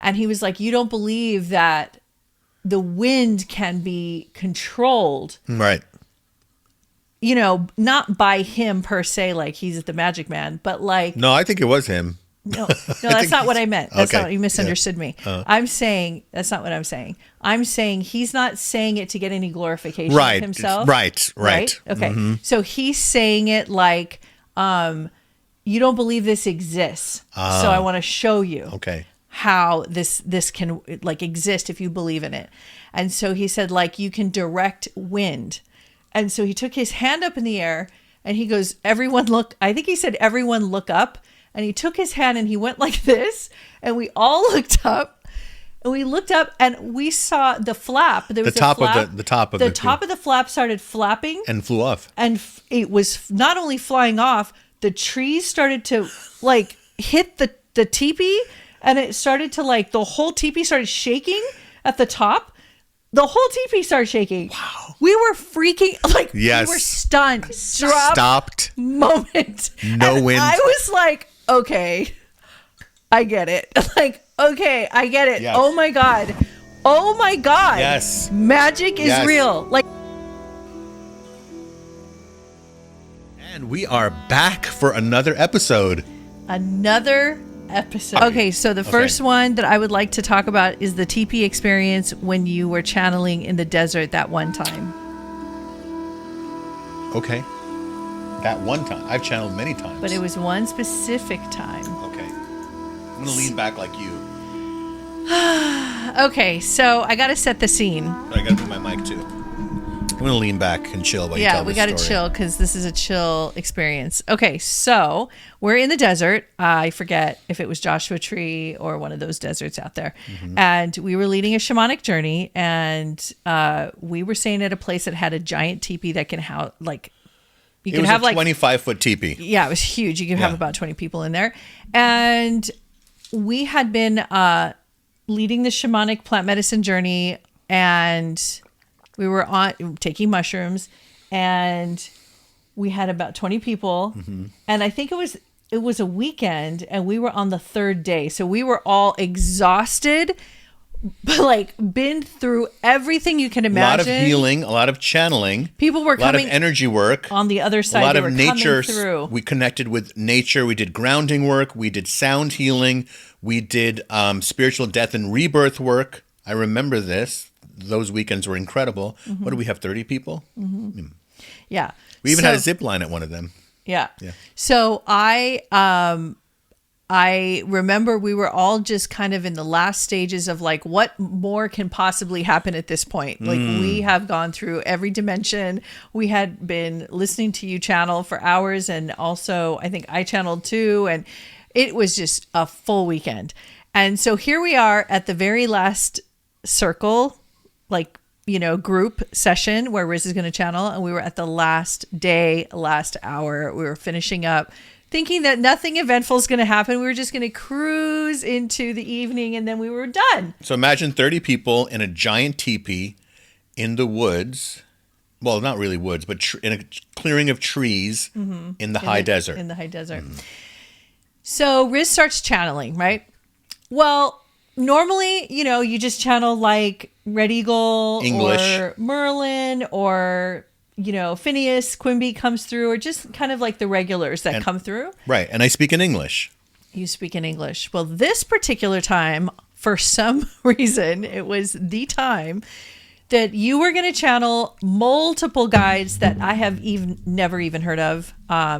And he was like, you don't believe that the wind can be controlled. Right. You know, not by him per se, like he's the magic man, but like... No, I think it was him. No, that's not what I meant. That's okay. not, you misunderstood me. I'm saying, that's not what I'm saying. I'm saying he's not saying it to get any glorification of himself. Right. Okay. So he's saying it like, you don't believe this exists. So I want to show you how this can like exist if you believe in it. And so he said, like, you can direct wind. And so he took his hand up in the air and he goes, everyone look, I think he said, everyone look up. And he took his hand and he went like this, and we all looked up, and we looked up and we saw the flap. There was the top of the flap started flapping and flew off. And it was not only flying off, the trees started to like hit the teepee, and it started to like the whole teepee started shaking at the top. The whole teepee started shaking. Wow. We were freaking, like, yes. We were stunned. Stopped. Moment. No and wind. I was like, okay, I get it. Like, okay, I get it. Yes. Oh my God. Oh my God. Yes. Magic is real. Like, and we are back for another episode. Okay, so the first one that I would like to talk about is the teepee experience when you were channeling in the desert that one time. Okay. That one time. I've channeled many times. But it was one specific time. Okay. I'm going to lean back like you. Okay, so I got to set the scene. But I got to do my mic too. I'm going to lean back and chill while you tell Yeah, we got to chill because this is a chill experience. Okay, so we're in the desert. I forget if it was Joshua Tree or one of those deserts out there. Mm-hmm. And we were leading a shamanic journey, and we were staying at a place that had a giant teepee that can house, like, you can have like 25-foot teepee. Yeah, it was huge. You could have about 20 people in there. And we had been leading the shamanic plant medicine journey, and we were taking mushrooms, and we had about 20 people. Mm-hmm. And I think it was a weekend, and we were on the third day. So we were all exhausted, but like been through everything you can imagine. A lot of healing, a lot of channeling. People were coming. A lot of energy work. On the other side, a lot of nature. Through. We connected with nature. We did grounding work. We did sound healing. We did spiritual death and rebirth work. I remember this. Those weekends were incredible. Mm-hmm. What do we have, 30 people? Mm-hmm. Yeah. We even had a zip line at one of them. Yeah. So I remember we were all just kind of in the last stages of like, what more can possibly happen at this point? Like we have gone through every dimension. We had been listening to you channel for hours, and also I think I channeled too. And it was just a full weekend. And so here we are at the very last circle, like, you know, group session where Riz is going to channel. And we were at the last day, last hour. We were finishing up, thinking that nothing eventful is going to happen. We were just going to cruise into the evening, and then we were done. So imagine 30 people in a giant teepee in the woods. Well, not really woods, but in a clearing of trees in the high desert. In the high desert. Mm-hmm. So Riz starts channeling, right? Well, normally, you know, you just channel like Red Eagle English. Or Merlin, or, you know, Phineas, Quimby comes through, or just kind of like the regulars that come through. Right. And I speak in English. You speak in English. Well, this particular time, for some reason, it was the time that you were going to channel multiple guides that I have never even heard of,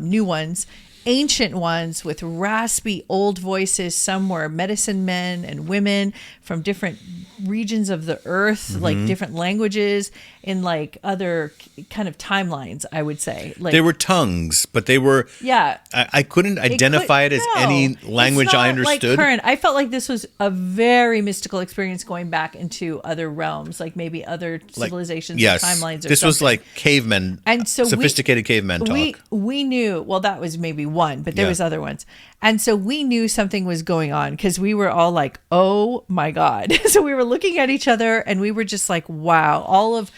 new ones, ancient ones with raspy old voices. Some were medicine men and women from different regions of the earth, like different languages, in like other kind of timelines, I would say. Like, they were tongues, but they were... Yeah. I couldn't identify it as any language I understood. Like current. I felt like this was a very mystical experience going back into other realms, like maybe other civilizations, yes, or timelines, or this something. Was like cavemen, and so sophisticated cavemen talk. We knew, well, that was maybe one, but there was other ones. And so we knew something was going on because we were all like, oh my God. So we were looking at each other and we were just like, wow, all of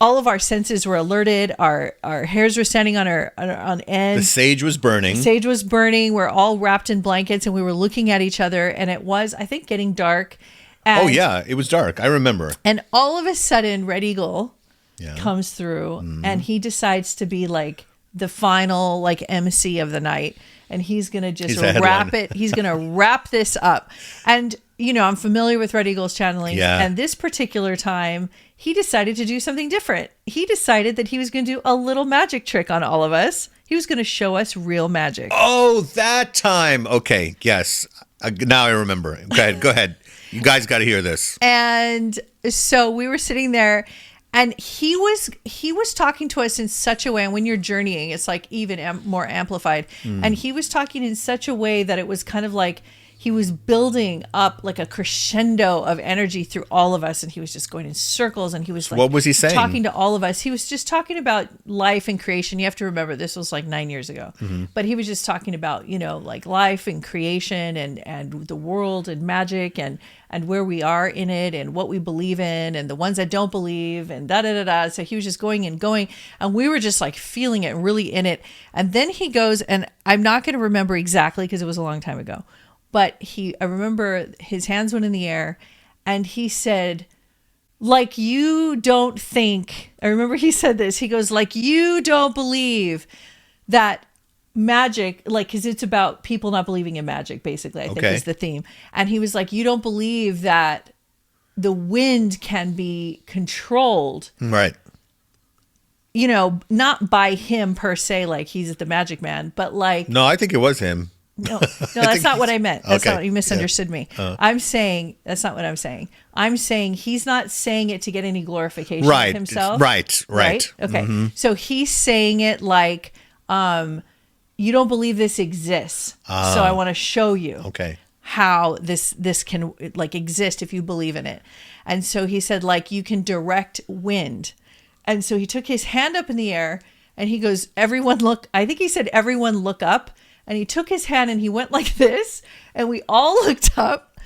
all of our senses were alerted. Our hairs were standing on end. The sage was burning. Sage was burning. We're all wrapped in blankets and we were looking at each other, and it was, I think, getting dark. And, Oh yeah, it was dark. I remember. And all of a sudden, Red Eagle Yeah. comes through, and he decides to be like the final like MC of the night, and he's gonna just He's the wrap headline. it. He's gonna wrap this up. And you know, I'm familiar with Red Eagle's channeling, Yeah. and this particular time, he decided to do something different. He decided that he was going to do a little magic trick on all of us. He was going to show us real magic. Oh, that time. Okay, yes. Now I remember. Go ahead. You guys got to hear this. And so we were sitting there, and he was talking to us in such a way, and when you're journeying, it's like even more amplified. And he was talking in such a way that it was kind of like he was building up like a crescendo of energy through all of us, and he was just going in circles, and he was like, What was he saying? Talking to all of us. He was just talking about life and creation. You have to remember, this was like 9 years ago, but he was just talking about, you know, like life and creation and the world and magic and where we are in it and what we believe in and the ones that don't believe and da da da da. So he was just going, and we were just like feeling it, really in it. And then he goes, and I'm not going to remember exactly because it was a long time ago, but I remember his hands went in the air and he said, like, you don't think, I remember he said this, he goes, like, you don't believe that magic, like, because it's about people not believing in magic, basically, I think is the theme. And he was like, you don't believe that the wind can be controlled. Right. You know, not by him per se, like he's the magic man, but like, No, I think it was him. no, that's not what I meant. That's Okay. not, you misunderstood me. I'm saying, that's not what I'm saying. I'm saying he's not saying it to get any glorification Right. of himself. Right. Okay. So he's saying it like, you don't believe this exists. So I want to show you Okay. how this can like exist if you believe in it. And so he said, like, you can direct wind. And so he took his hand up in the air and he goes, everyone look, I think he said, everyone look up. And he took his hand and he went like this, and we all looked up,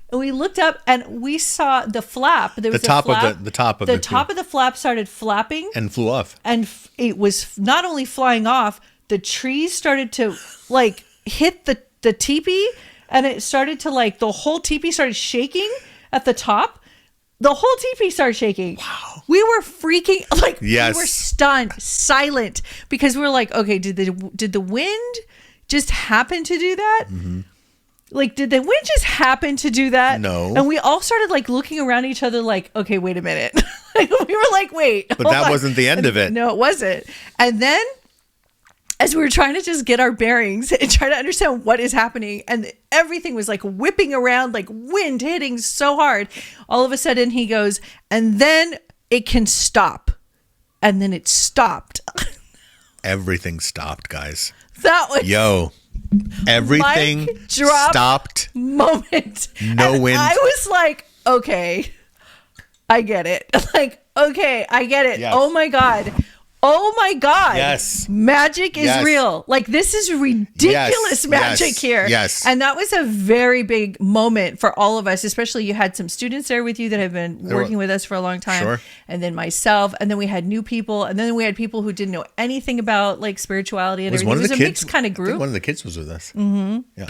and we looked up and we saw the flap. There was The top a flap. of the top of the the top of the flap started flapping, and flew off. and it was not only flying off, the trees started to like hit the teepee, and it started to like, the whole teepee started shaking at the top. The whole teepee started shaking. Wow. We were freaking, like, Yes. we were stunned, silent, because we were like, okay, did the wind just happen to do that? Like, did the wind just happen to do that? No. And we all started like looking around each other like, okay, wait a minute. Like, we were like, wait. But that wasn't the end of it. No, it wasn't. And then as we were trying to just get our bearings and try to understand what is happening, and everything was like whipping around, like wind hitting so hard, all of a sudden he goes, and then it can stop. And then it stopped. Everything stopped, guys. That was Yo. Everything Mic drop. stopped. moment. No And wind. I was like, okay, I get it. Like, okay, I get it. Yes. Oh my God. Oh my God. Yes. Magic is Yes. real. Like, this is ridiculous Yes. magic Yes. here. Yes. And that was a very big moment for all of us, especially you had some students there with you that have been working with us for a long time. Sure. And then myself. And then we had new people. And then we had people who didn't know anything about like spirituality and everything. One It of was the a kids, mixed kind of I think group. one of the kids was with us. Mm-hmm. Yeah.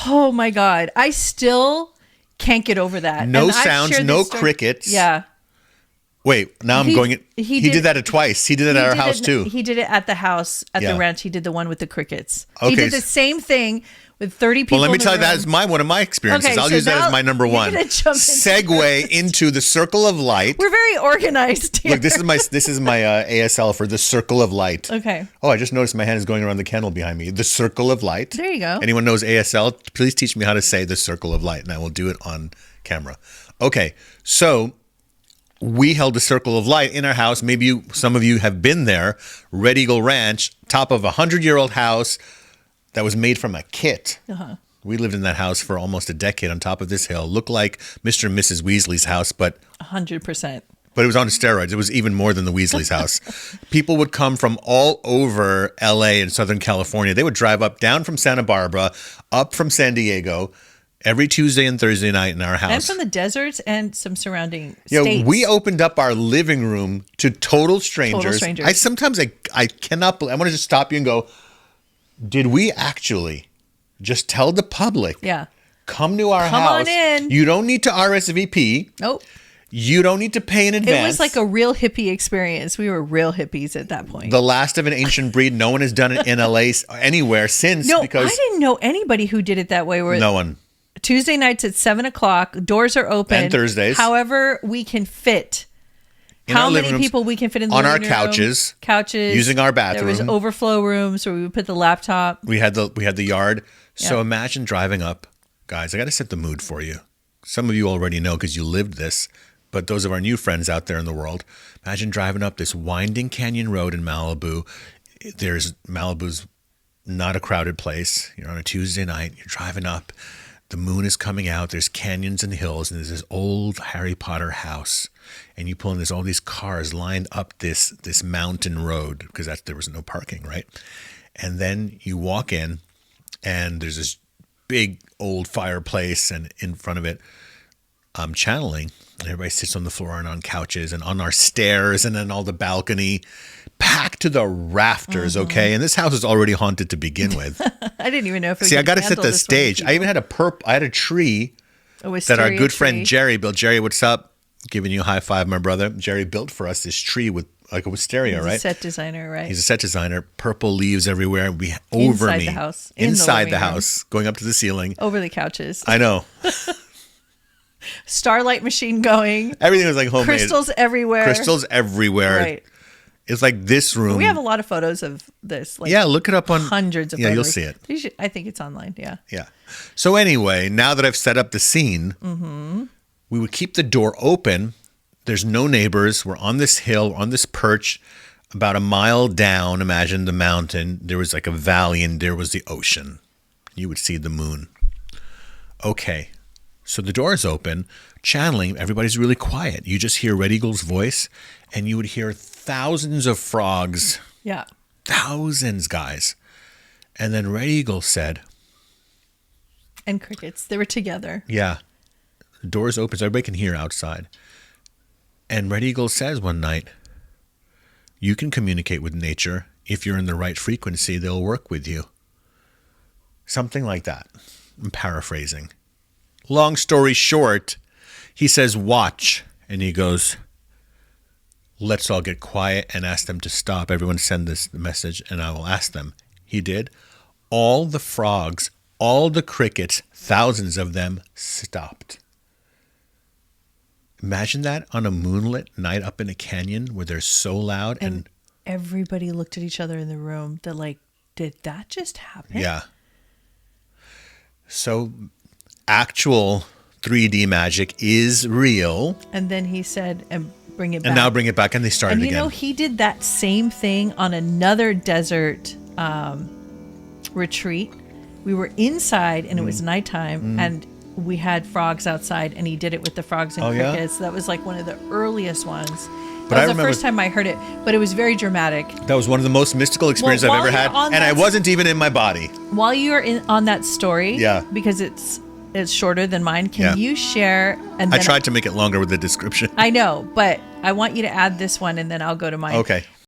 Oh my God. I still can't get over that. No And I've sounds, shared no this story- crickets. Yeah. Wait, now I'm He- going. he He did- did that at twice. He did it at our did house it- too. He did it at the house, at Yeah. the ranch. He did the one with the crickets. Okay, He did the same thing with 30 people. Well, let me in the tell you, that room. is one of my experiences. Okay, I'll so use that now as my number you're one. gonna jump into Segue into the circle of light. We're very organized here. Look, this is my ASL for the circle of light. Okay. Oh, I just noticed my hand is going around the candle behind me. The circle of light. There you go. Anyone knows ASL? Please teach me how to say the circle of light, and I will do it on camera. Okay, so we held a circle of light in our house. Maybe some of you have been there. Red Eagle Ranch, top of a 100-year-old house that was made from a kit. Uh-huh. We lived in that house for almost a decade on top of this hill. Looked like Mr. and Mrs. Weasley's house, but 100%. it was on steroids. It was even more than the Weasley's house. People would come from all over LA and Southern California. They would drive up, down from Santa Barbara, up from San Diego, every Tuesday and Thursday night in our house. And from the deserts and some surrounding You know, states. we opened up our living room to total strangers. Total strangers. I cannot believe, I want to just stop you and go, did we actually just tell the public? Yeah. Come to our Come house. on in. You don't need to RSVP. Nope. You don't need to pay in advance. It was like a real hippie experience. We were real hippies at that point. The last of an ancient breed. No one has done it in LA anywhere since. No, because I didn't know anybody who did it that way. No one. Tuesday nights at 7:00, doors are open. And Thursdays. However we can fit. In How our living many rooms, people we can fit in the on our living room, couches, using our bathroom. There was overflow rooms where we would put the laptop. We had the yard. So Yeah. imagine driving up. Guys, I got to set the mood for you. Some of you already know because you lived this, but those of our new friends out there in the world, imagine driving up this winding canyon road in Malibu. Malibu's not a crowded place. You're on a Tuesday night. You're driving up. The moon is coming out. There's canyons and hills, and there's this old Harry Potter house. And you pull in, there's all these cars lined up this mountain road because there was no parking, right? And then you walk in, and there's this big old fireplace, and in front of it, I'm channeling, and everybody sits on the floor and on couches and on our stairs and then all the balcony, packed to the rafters. Okay, and this house is already haunted to begin with. I didn't even know if. See, I got to set the stage. I even had I had a tree that our good friend Jerry built. Jerry, what's up? Giving you a high five, my brother. Jerry built for us this tree with like a wisteria, right? He's a set designer, right? He's a set designer. Purple leaves everywhere. Inside the house. Inside the house, going up to the ceiling. Over the couches. I know. Starlight machine going. Everything was like homemade. Crystals everywhere. Right. It's like this room. We have a lot of photos of this. Like look it up on hundreds of photos. photos. You'll see it. I think it's online. Yeah. Yeah. So anyway, now that I've set up the scene, we would keep the door open. There's no neighbors. We're on this hill, on this perch, about a mile down. Imagine the mountain. There was like a valley, and there was the ocean. You would see the moon. Okay. So the door is open, channeling, everybody's really quiet. You just hear Red Eagle's voice, and you would hear thousands of frogs. Yeah. Thousands, guys. And then Red Eagle said... And crickets. They were together. Yeah. The door's open so everybody can hear outside. And Red Eagle says one night, you can communicate with nature. If you're in the right frequency, they'll work with you. Something like that. I'm paraphrasing. Long story short, he says, watch. And he goes, let's all get quiet and ask them to stop. Everyone send this message and I will ask them. He did. All the frogs, all the crickets, thousands of them stopped. Imagine that on a moonlit night up in a canyon where they're so loud. And everybody looked at each other in the room. They're like, did that just happen? Yeah. So... actual 3D magic is real. And then he said, and bring it back. And now bring it back. And they started and again. you know, he did that same thing on another desert retreat. We were inside and it was nighttime and we had frogs outside and he did it with the frogs and crickets. Yeah? That was like one of the earliest ones. But that was the first time I heard it, but it was very dramatic. That was one of the most mystical experiences I've ever had. And I wasn't even in my body. While you are on that story, because it's shorter than mine. Can you share? And I tried to make it longer with the description. I know, but I want you to add this one and then I'll go to mine. Okay.